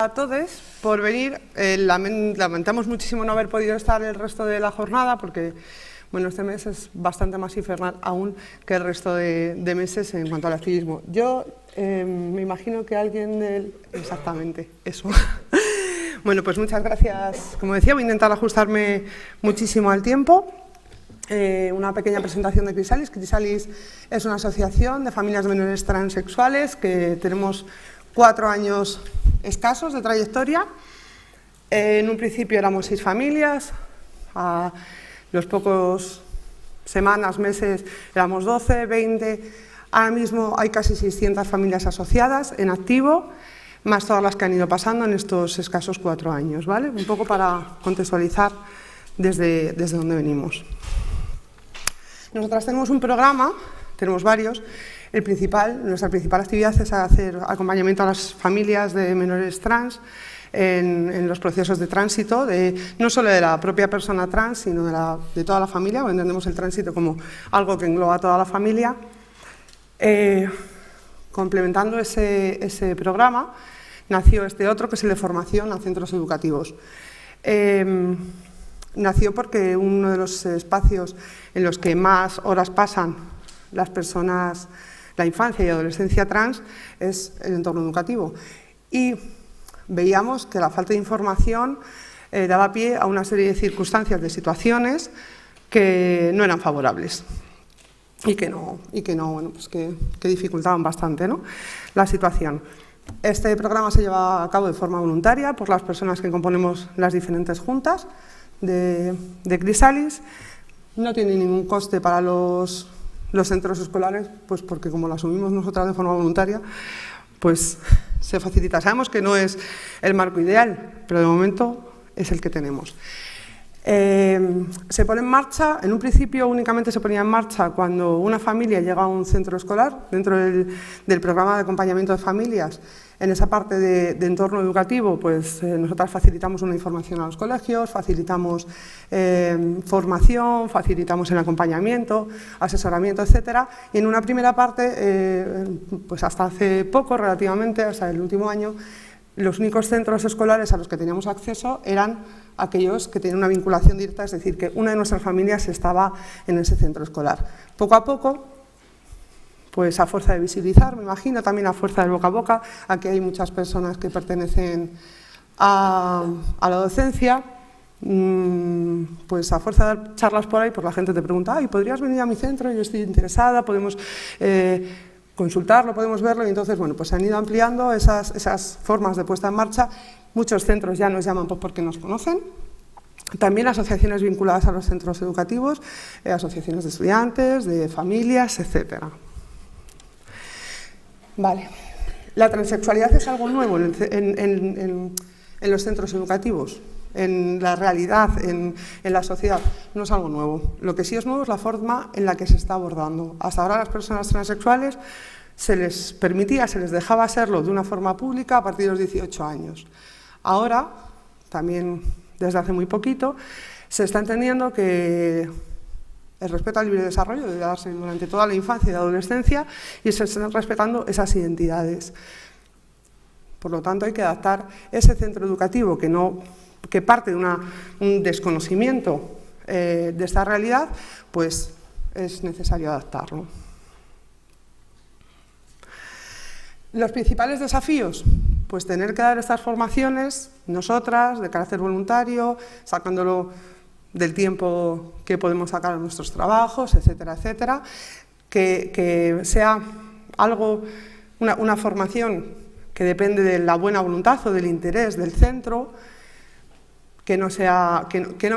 A todos por venir. Lamentamos muchísimo no haber podido estar el resto de la jornada porque bueno, este mes es bastante más infernal aún que el resto de meses en cuanto al activismo. Yo me imagino que alguien del... Exactamente, eso. Bueno, pues muchas gracias. Como decía, voy a intentar ajustarme muchísimo al tiempo. Una pequeña presentación de Crisalis. Crisalis es una asociación de familias de menores transexuales que tenemos 4 años escasos de trayectoria. En un principio éramos 6 familias, a los pocos semanas, meses éramos 12, 20, ahora mismo hay casi 600 familias asociadas en activo, más todas las que han ido pasando en estos escasos 4 años, ¿vale? Un poco para contextualizar desde donde venimos. Nosotras tenemos un programa, tenemos varios. Nuestra principal actividad es hacer acompañamiento a las familias de menores trans en los procesos de tránsito, no solo de la propia persona trans, sino de toda la familia, porque entendemos el tránsito como algo que engloba a toda la familia. Complementando ese programa, nació este otro, que es el de formación a centros educativos. Nació porque uno de los espacios en los que más horas pasan las personas, la infancia y adolescencia trans, es el entorno educativo. Y veíamos que la falta de información daba pie a una serie de circunstancias, de situaciones que no eran favorables y que dificultaban bastante, ¿no?, la situación. Este programa se lleva a cabo de forma voluntaria por las personas que componemos las diferentes juntas de Crisalis. No tiene ningún coste para los centros escolares, pues porque como lo asumimos nosotras de forma voluntaria, pues se facilita. Sabemos que no es el marco ideal, pero de momento es el que tenemos. Se pone en marcha, en un principio únicamente se ponía en marcha cuando una familia llega a un centro escolar, dentro del programa de acompañamiento de familias. En esa parte de entorno educativo, pues nosotras facilitamos una información a los colegios, facilitamos formación, facilitamos el acompañamiento, asesoramiento, etcétera. Y en una primera parte, pues hasta hace poco, relativamente, hasta el último año, los únicos centros escolares a los que teníamos acceso eran aquellos que tienen una vinculación directa, es decir, que una de nuestras familias estaba en ese centro escolar. Poco a poco, pues a fuerza de visibilizar, me imagino, también a fuerza del boca a boca, aquí hay muchas personas que pertenecen a la docencia, pues a fuerza de dar charlas por ahí, pues la gente te pregunta, ay, ¿podrías venir a mi centro? Yo estoy interesada, podemos consultarlo, podemos verlo, y entonces, bueno, pues se han ido ampliando esas formas de puesta en marcha. Muchos centros ya nos llaman porque nos conocen. También asociaciones vinculadas a los centros educativos, asociaciones de estudiantes, de familias, etcétera. Vale. La transexualidad es algo nuevo en los centros educativos, en la realidad, en la sociedad. No es algo nuevo. Lo que sí es nuevo es la forma en la que se está abordando. Hasta ahora a las personas transexuales se les permitía, se les dejaba serlo de una forma pública a partir de los 18 años. Ahora, también desde hace muy poquito, se está entendiendo que el respeto al libre desarrollo debe darse durante toda la infancia y la adolescencia y se están respetando esas identidades. Por lo tanto, hay que adaptar ese centro educativo que parte de un desconocimiento de esta realidad, pues es necesario adaptarlo. Los principales desafíos, pues tener que dar estas formaciones, nosotras, de carácter voluntario, sacándolo del tiempo que podemos sacar a nuestros trabajos, etcétera, etcétera, que sea algo, una formación que depende de la buena voluntad o del interés del centro, que no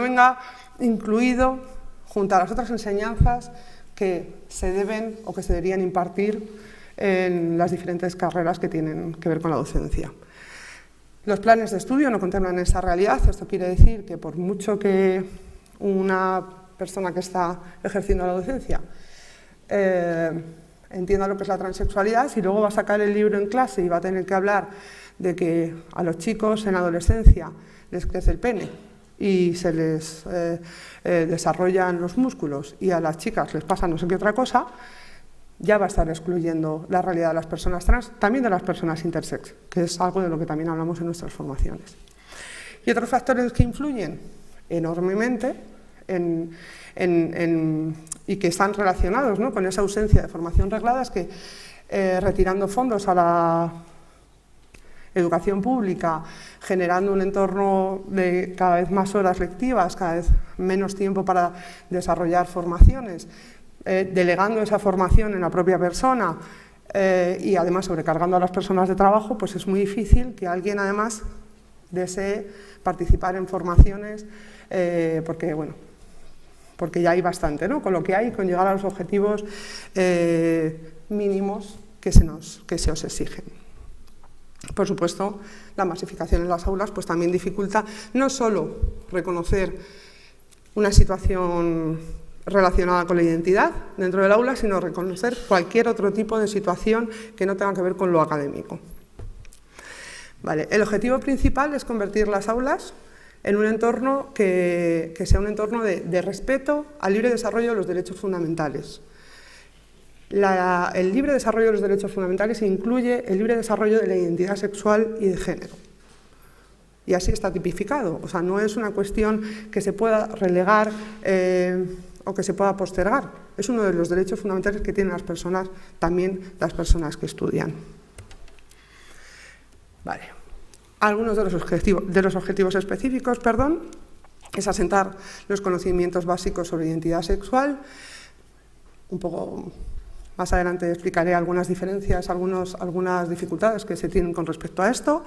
venga incluido junto a las otras enseñanzas que se deben o que se deberían impartir en las diferentes carreras que tienen que ver con la docencia. Los planes de estudio no contemplan esa realidad. Esto quiere decir que por mucho que una persona que está ejerciendo la docencia entienda lo que es la transexualidad, si luego va a sacar el libro en clase y va a tener que hablar de que a los chicos en adolescencia les crece el pene y se les desarrollan los músculos y a las chicas les pasa no sé qué otra cosa, ya va a estar excluyendo la realidad de las personas trans, también de las personas intersex, que es algo de lo que también hablamos en nuestras formaciones. Y otros factores que influyen enormemente y que están relacionados, ¿no?, con esa ausencia de formación reglada es que retirando fondos a la educación pública, generando un entorno de cada vez más horas lectivas, cada vez menos tiempo para desarrollar formaciones, delegando esa formación en la propia persona y además sobrecargando a las personas de trabajo, pues es muy difícil que alguien además desee participar en formaciones porque ya hay bastante, ¿no?, con lo que hay, con llegar a los objetivos mínimos que se os exigen. Por supuesto, la masificación en las aulas pues también dificulta no solo reconocer una situación relacionada con la identidad dentro del aula, sino reconocer cualquier otro tipo de situación que no tenga que ver con lo académico. Vale, el objetivo principal es convertir las aulas en un entorno que sea un entorno de respeto al libre desarrollo de los derechos fundamentales. El libre desarrollo de los derechos fundamentales incluye el libre desarrollo de la identidad sexual y de género. Y así está tipificado, o sea, no es una cuestión que se pueda relegar o que se pueda postergar. Es uno de los derechos fundamentales que tienen las personas, también las personas que estudian. Vale. Algunos de los objetivos específicos, es asentar los conocimientos básicos sobre identidad sexual. Un poco más adelante explicaré algunas diferencias, algunas dificultades que se tienen con respecto a esto,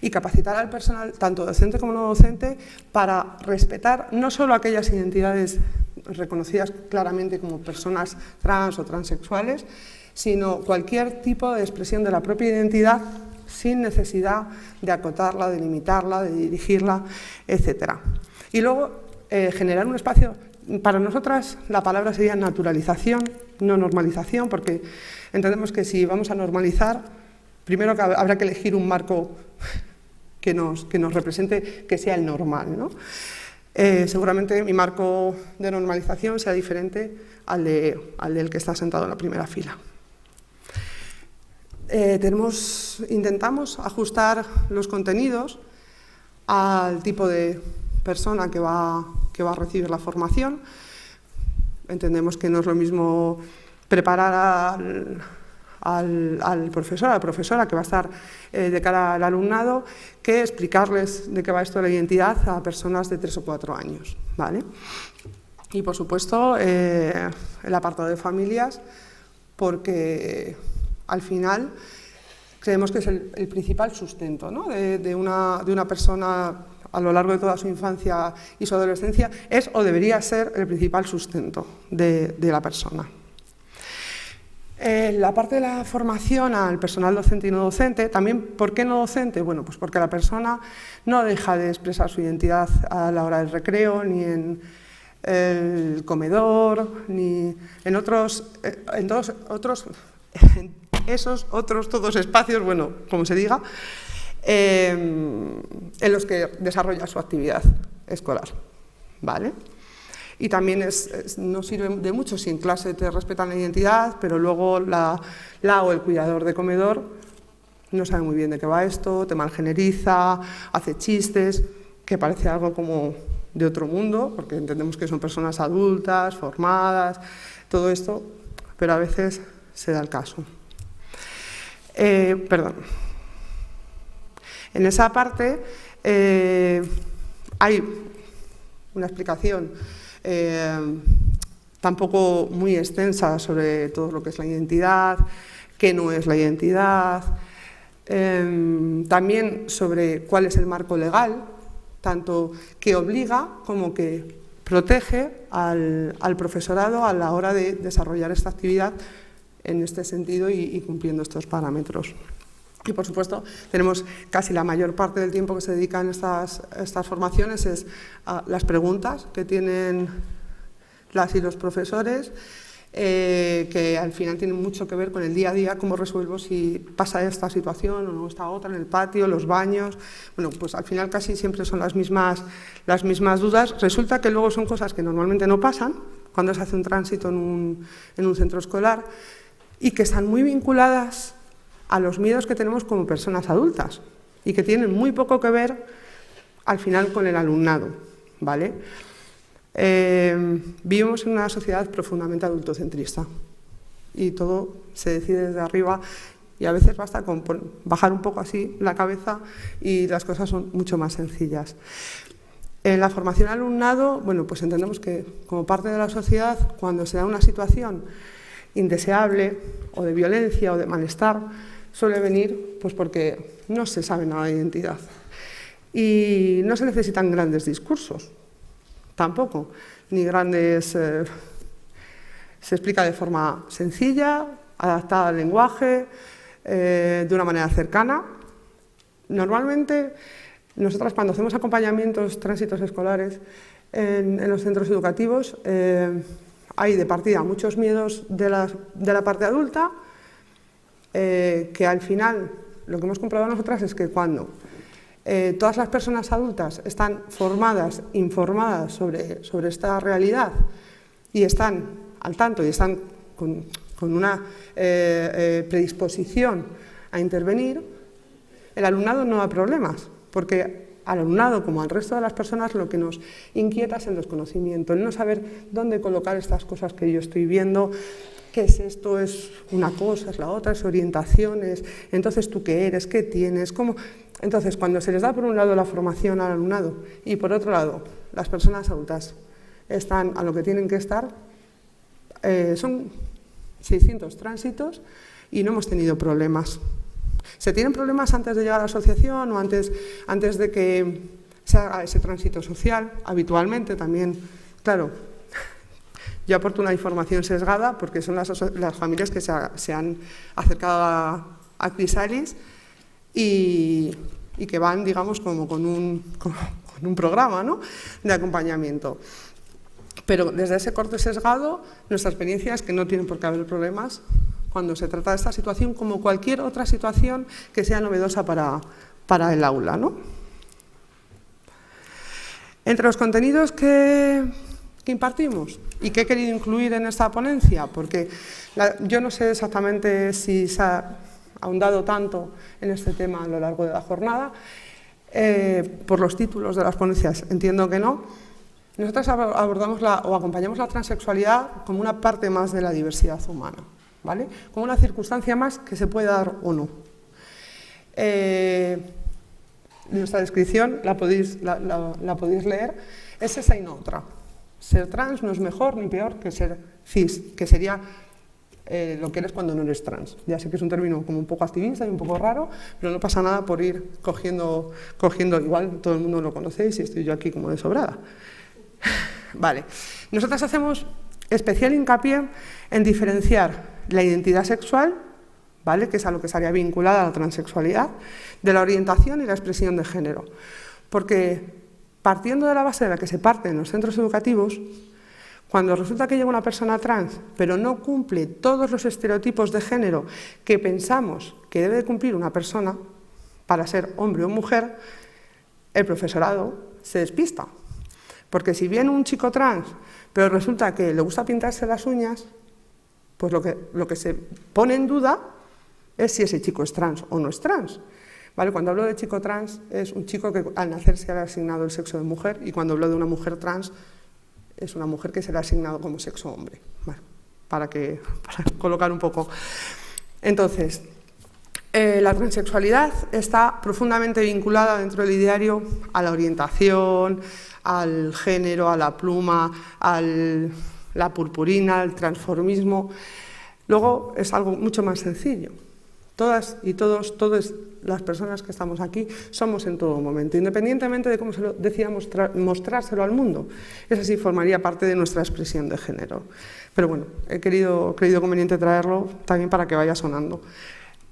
y capacitar al personal, tanto docente como no docente, para respetar no solo aquellas identidades reconocidas claramente como personas trans o transexuales, sino cualquier tipo de expresión de la propia identidad sin necesidad de acotarla, de limitarla, de dirigirla, etc. Y luego generar un espacio. Para nosotras la palabra sería naturalización, no normalización, porque entendemos que si vamos a normalizar, primero que habrá que elegir un marco que nos represente, que sea el normal, ¿no? Seguramente mi marco de normalización sea diferente al del que está sentado en la primera fila. Intentamos ajustar los contenidos al tipo de persona que va a recibir la formación. Entendemos que no es lo mismo preparar al profesor, a la profesora que va a estar de cara al alumnado, que explicarles de qué va esto de la identidad a personas de 3 o 4 años, ¿vale? Y por supuesto el apartado de familias, porque al final creemos que es el principal sustento, ¿no?, de una persona a lo largo de toda su infancia y su adolescencia, es o debería ser el principal sustento de la persona. La parte de la formación al personal docente y no docente, también, ¿por qué no docente? Bueno, pues porque la persona no deja de expresar su identidad a la hora del recreo, ni en el comedor, ni en esos otros todos espacios, bueno, como se diga, en los que desarrolla su actividad escolar, ¿vale? Y también no sirve de mucho si en clase te respetan la identidad, pero luego la o el cuidador de comedor no sabe muy bien de qué va esto, te malgeneriza, hace chistes, que parece algo como de otro mundo, porque entendemos que son personas adultas, formadas, todo esto, pero a veces se da el caso. En esa parte hay una explicación tampoco muy extensa sobre todo lo que es la identidad, qué no es la identidad, también sobre cuál es el marco legal, tanto que obliga como que protege al profesorado a la hora de desarrollar esta actividad en este sentido y cumpliendo estos parámetros. Y, por supuesto, tenemos casi la mayor parte del tiempo que se dedica en estas formaciones es a las preguntas que tienen las y los profesores, que al final tienen mucho que ver con el día a día, cómo resuelvo si pasa esta situación o no esta otra, en el patio, los baños. Bueno, pues al final casi siempre son las mismas dudas. Resulta que luego son cosas que normalmente no pasan cuando se hace un tránsito en un centro escolar, y que están muy vinculadas a los miedos que tenemos como personas adultas y que tienen muy poco que ver al final con el alumnado, ¿vale? Vivimos en una sociedad profundamente adultocentrista y todo se decide desde arriba y a veces basta con bajar un poco así la cabeza y las cosas son mucho más sencillas. En la formación al alumnado, bueno, pues entendemos que como parte de la sociedad, cuando se da una situación indeseable o de violencia o de malestar, suele venir pues porque no se sabe nada de identidad. Y no se necesitan grandes discursos, tampoco, ni grandes... se explica de forma sencilla, adaptada al lenguaje, de una manera cercana. Normalmente, nosotras cuando hacemos acompañamientos, tránsitos escolares en los centros educativos, hay de partida muchos miedos de la parte adulta, que al final lo que hemos comprobado nosotras es que cuando todas las personas adultas están formadas, informadas sobre esta realidad y están al tanto y están con una predisposición a intervenir, el alumnado no da problemas, porque al alumnado, como al resto de las personas, lo que nos inquieta es el desconocimiento, el no saber dónde colocar estas cosas que yo estoy viendo, qué es esto, es una cosa, es la otra, es orientaciones, entonces tú qué eres, qué tienes, cómo... Entonces, cuando se les da por un lado la formación al alumnado y por otro lado las personas adultas están a lo que tienen que estar, son 600 tránsitos y no hemos tenido problemas. ¿Se tienen problemas antes de llegar a la asociación o antes de que se haga ese tránsito social? Habitualmente también, claro, yo aporto una información sesgada porque son las familias que se han acercado a Crisalis y que van, digamos, como con un programa, ¿no?, de acompañamiento. Pero desde ese corte sesgado, nuestra experiencia es que no tienen por qué haber problemas cuando se trata de esta situación, como cualquier otra situación que sea novedosa para el aula, ¿no? Entre los contenidos que impartimos y que he querido incluir en esta ponencia, porque yo no sé exactamente si se ha ahondado tanto en este tema a lo largo de la jornada, por los títulos de las ponencias entiendo que no. Nosotros abordamos o acompañamos la transexualidad como una parte más de la diversidad humana, ¿vale? Como una circunstancia más que se puede dar o no. Nuestra descripción la podéis leer, es esa y no otra. Ser trans no es mejor ni peor que ser cis, que sería lo que eres cuando no eres trans. Ya sé que es un término como un poco activista y un poco raro, pero no pasa nada por ir cogiendo, igual todo el mundo lo conocéis y estoy yo aquí como de sobrada. Vale, nosotras hacemos especial hincapié en diferenciar la identidad sexual, ¿vale?, que es a lo que estaría vinculada a la transexualidad, de la orientación y la expresión de género. Porque partiendo de la base de la que se parte en los centros educativos, cuando resulta que llega una persona trans, pero no cumple todos los estereotipos de género que pensamos que debe cumplir una persona para ser hombre o mujer, el profesorado se despista. Porque si viene un chico trans, pero resulta que le gusta pintarse las uñas, pues lo que se pone en duda es si ese chico es trans o no es trans. ¿Vale? Cuando hablo de chico trans, es un chico que al nacer se le ha asignado el sexo de mujer, y cuando hablo de una mujer trans, es una mujer que se le ha asignado como sexo hombre. Bueno, para colocar un poco. Entonces, la transexualidad está profundamente vinculada dentro del ideario a la orientación, al género, a la pluma, a la purpurina, al transformismo. Luego es algo mucho más sencillo. Todas y todas las personas que estamos aquí somos en todo momento, independientemente de cómo se lo decíamos mostrárselo al mundo. Eso sí formaría parte de nuestra expresión de género. Pero bueno, he creído conveniente traerlo también para que vaya sonando.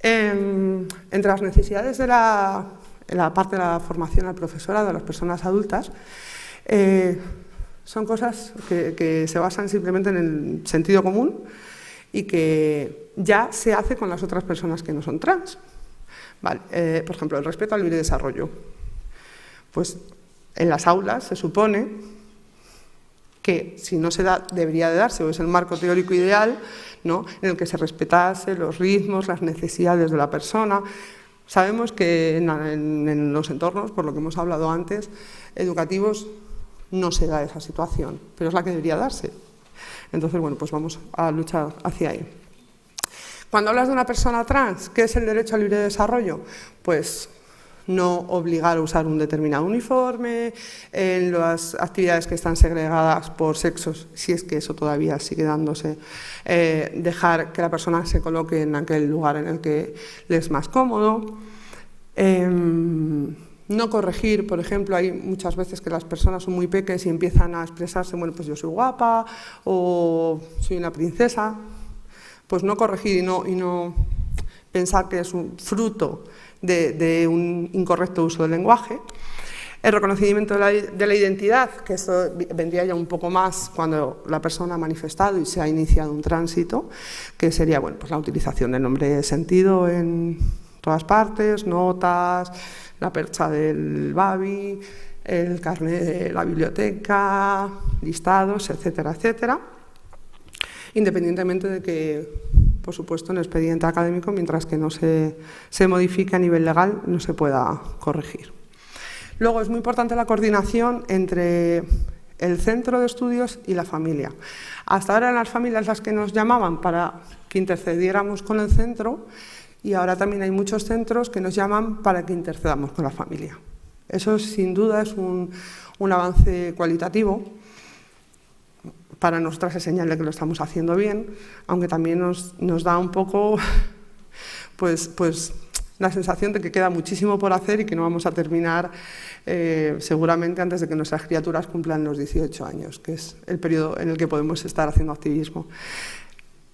Entre las necesidades en la parte de la formación al profesorado, a las personas adultas, son cosas que se basan simplemente en el sentido común y que ya se hace con las otras personas que no son trans. Vale, por ejemplo, el respeto al libre desarrollo. Pues en las aulas se supone que si no se da, debería de darse, o es el marco teórico ideal, ¿no?, en el que se respetase los ritmos, las necesidades de la persona. Sabemos que en los entornos, por lo que hemos hablado antes, educativos, no se da esa situación, pero es la que debería darse. Entonces, bueno, pues vamos a luchar hacia ahí. Cuando hablas de una persona trans, ¿qué es el derecho al libre desarrollo? Pues no obligar a usar un determinado uniforme, en las actividades que están segregadas por sexos, si es que eso todavía sigue dándose, dejar que la persona se coloque en aquel lugar en el que le es más cómodo. No corregir, por ejemplo, hay muchas veces que las personas son muy pequeñas y empiezan a expresarse, bueno, pues yo soy guapa o soy una princesa. Pues no corregir y no pensar que es un fruto de un incorrecto uso del lenguaje. El reconocimiento de la identidad, que esto vendría ya un poco más cuando la persona ha manifestado y se ha iniciado un tránsito, que sería, bueno, pues la utilización del nombre sentido en todas partes, notas, la percha del babi, el carnet de la biblioteca, listados, etcétera, etcétera. Independientemente de que, por supuesto, en el expediente académico, mientras que no se modifique a nivel legal, no se pueda corregir. Luego, es muy importante la coordinación entre el centro de estudios y la familia. Hasta ahora eran las familias las que nos llamaban para que intercediéramos con el centro y ahora también hay muchos centros que nos llaman para que intercedamos con la familia. Eso, sin duda, es un avance cualitativo. Para nosotras es señal de que lo estamos haciendo bien, aunque también nos da un poco pues la sensación de que queda muchísimo por hacer y que no vamos a terminar seguramente antes de que nuestras criaturas cumplan los 18 años, que es el periodo en el que podemos estar haciendo activismo.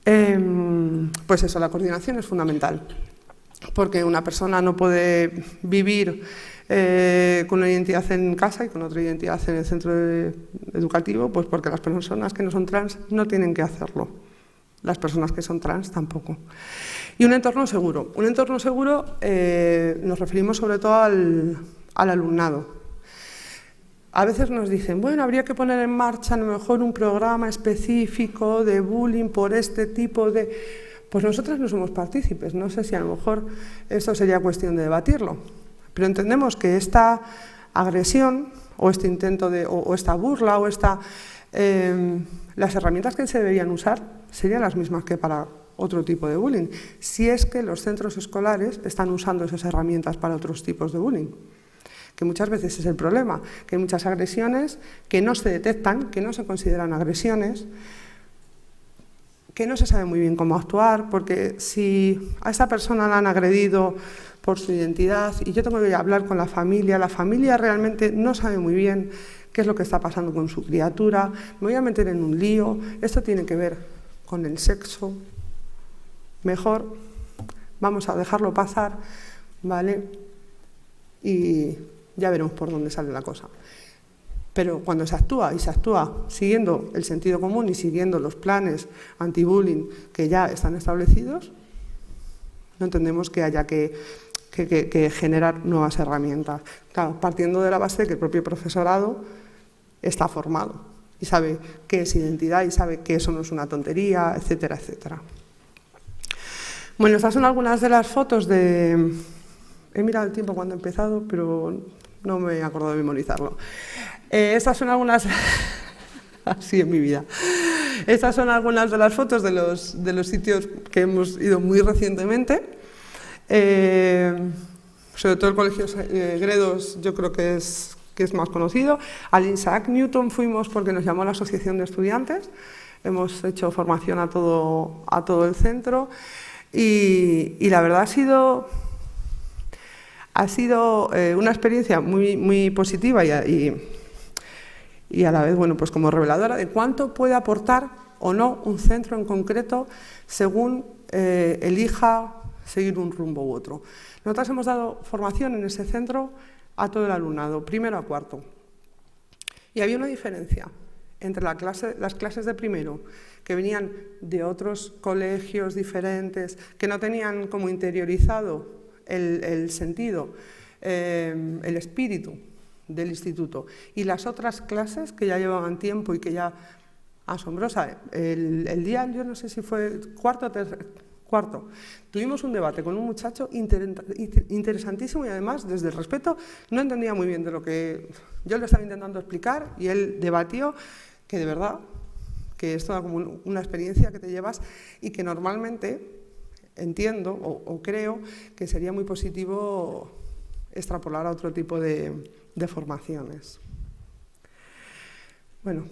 Pues eso, la coordinación es fundamental, porque una persona no puede vivir con una identidad en casa y con otra identidad en el centro educativo, pues porque las personas que no son trans no tienen que hacerlo. Las personas que son trans tampoco. Y un entorno seguro. Un entorno seguro nos referimos sobre todo al alumnado. A veces nos dicen, bueno, habría que poner en marcha a lo mejor un programa específico de bullying por este tipo de... Pues nosotras no somos partícipes, no sé si a lo mejor esto sería cuestión de debatirlo. Pero entendemos que esta agresión o este intento de, o esta burla o las herramientas que se deberían usar serían las mismas que para otro tipo de bullying, si es que los centros escolares están usando esas herramientas para otros tipos de bullying, que muchas veces es el problema, que hay muchas agresiones que no se detectan, que no se consideran agresiones, que no se sabe muy bien cómo actuar, porque si a esa persona la han agredido por su identidad y yo tengo que hablar con la familia realmente no sabe muy bien qué es lo que está pasando con su criatura, me voy a meter en un lío, esto tiene que ver con el sexo, mejor vamos a dejarlo pasar, ¿vale? Y ya veremos por dónde sale la cosa. Pero cuando se actúa, y se actúa siguiendo el sentido común y siguiendo los planes anti-bullying que ya están establecidos, no entendemos que haya que generar nuevas herramientas. Claro, partiendo de la base de que el propio profesorado está formado y sabe qué es identidad y sabe que eso no es una tontería, etcétera, etcétera. Bueno, estas son algunas de las fotos de... He mirado el tiempo cuando he empezado, pero no me he acordado de memorizarlo. Estas son algunas... Así en mi vida. Estas son algunas de las fotos de los sitios que hemos ido muy recientemente. Sobre todo el Colegio Gredos, yo creo que es más conocido. Al Isaac Newton fuimos porque nos llamó la Asociación de Estudiantes. Hemos hecho formación a todo el centro y la verdad ha sido una experiencia muy, muy positiva y a la vez, bueno, pues como reveladora de cuánto puede aportar o no un centro en concreto según elija seguir un rumbo u otro. Nosotros hemos dado formación en ese centro a todo el alumnado, primero a cuarto. Y había una diferencia entre las clases de primero, que venían de otros colegios diferentes, que no tenían como interiorizado el sentido, el espíritu del instituto. Y las otras clases que ya llevaban tiempo y que ya... Asombrosa. El día, yo no sé si fue cuarto, tuvimos un debate con un muchacho interesantísimo y además, desde el respeto, no entendía muy bien de lo que yo le estaba intentando explicar y él debatió que de verdad, que es toda como una experiencia que te llevas y que normalmente entiendo o creo que sería muy positivo extrapolar a otro tipo de formaciones. Bueno,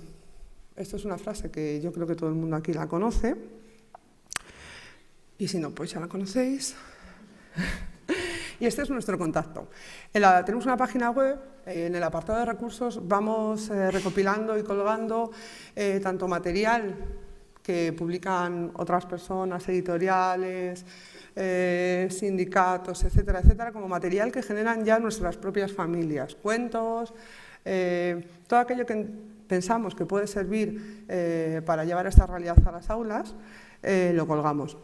esto es una frase que yo creo que todo el mundo aquí la conoce. Y si no, pues ya la conocéis. Y este es nuestro contacto. Tenemos una página web, en el apartado de recursos vamos recopilando y colgando tanto material que publican otras personas, editoriales, sindicatos, etcétera, etcétera, como material que generan ya nuestras propias familias, cuentos, todo aquello que pensamos que puede servir para llevar esta realidad a las aulas, lo colgamos.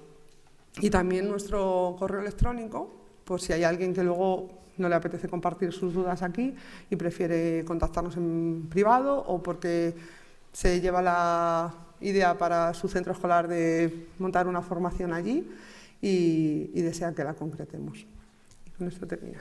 Y también nuestro correo electrónico, por si hay alguien que luego no le apetece compartir sus dudas aquí y prefiere contactarnos en privado o porque se lleva la idea para su centro escolar de montar una formación allí y desea que la concretemos. Y con esto termino.